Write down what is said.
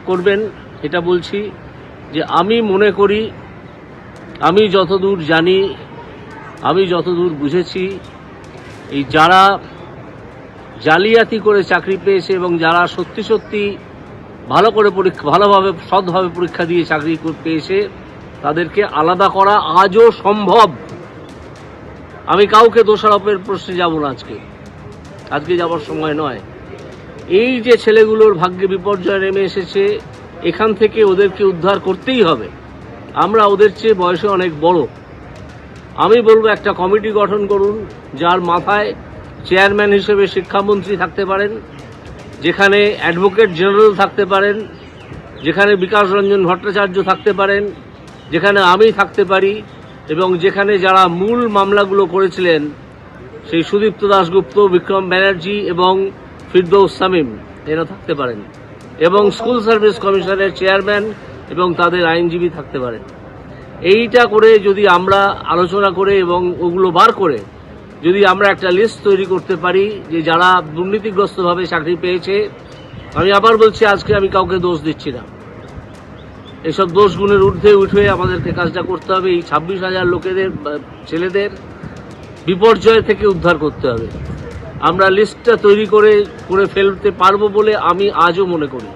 করবেন এটা বলছি যে আমি মনে করি, আমি যতদূর জানি, আমি যতদূর বুঝেছি, এই যারা জালিয়াতি করে চাকরি পেয়েছে এবং যারা সত্যি সত্যি ভালোভাবে সৎভাবে পরীক্ষা দিয়ে চাকরি পেয়েছে তাদেরকে আলাদা করা আজও সম্ভব। আমি কাউকে দোষারোপের প্রশ্নে যাব না, আজকে যাবার সময় নয়। এই যে ছেলেগুলোর ভাগ্যে বিপর্যয় নেমে এসেছে, এখান থেকে ওদেরকে উদ্ধার করতেই হবে। আমরা ওদের চেয়ে বয়সে অনেক বড়। আমি বলবো একটা কমিটি গঠন করুন, যার মাথায় চেয়ারম্যান হিসেবে শিক্ষামন্ত্রী থাকতে পারেন, যেখানে অ্যাডভোকেট জেনারেল থাকতে পারেন, যেখানে বিকাশ রঞ্জন ভট্টাচার্য থাকতে পারেন, যেখানে আমি থাকতে পারি, এবং যেখানে যারা মূল মামলাগুলো করেছিলেন সেই সুদীপ্ত দাশগুপ্ত, বিক্রম ব্যানার্জি এবং ফিরদৌস শামীম এরা থাকতে পারেন, এবং স্কুল সার্ভিস কমিশনের চেয়ারম্যান এবং তাদের আইনজীবী থাকতে পারেন। এইটা করে যদি আমরা আলোচনা করে এবং ওগুলো বার করে যদি আমরা একটা লিস্ট তৈরি করতে পারি যে যারা দুর্নীতিগ্রস্তভাবে চাকরি পেয়েছে, আমি আবার বলছি, আজকে আমি কাউকে দোষ দিচ্ছি না, এসব দোষগুণের ঊর্ধ্বে উঠে আমাদেরকে কাজটা করতে হবে। এই 26,000 লোকেদের, ছেলেদের বিপর্যয় থেকে উদ্ধার করতে হবে। আমরা লিস্টটা তৈরি করে ফেলতে পারবো বলে আমি আজও মনে করি।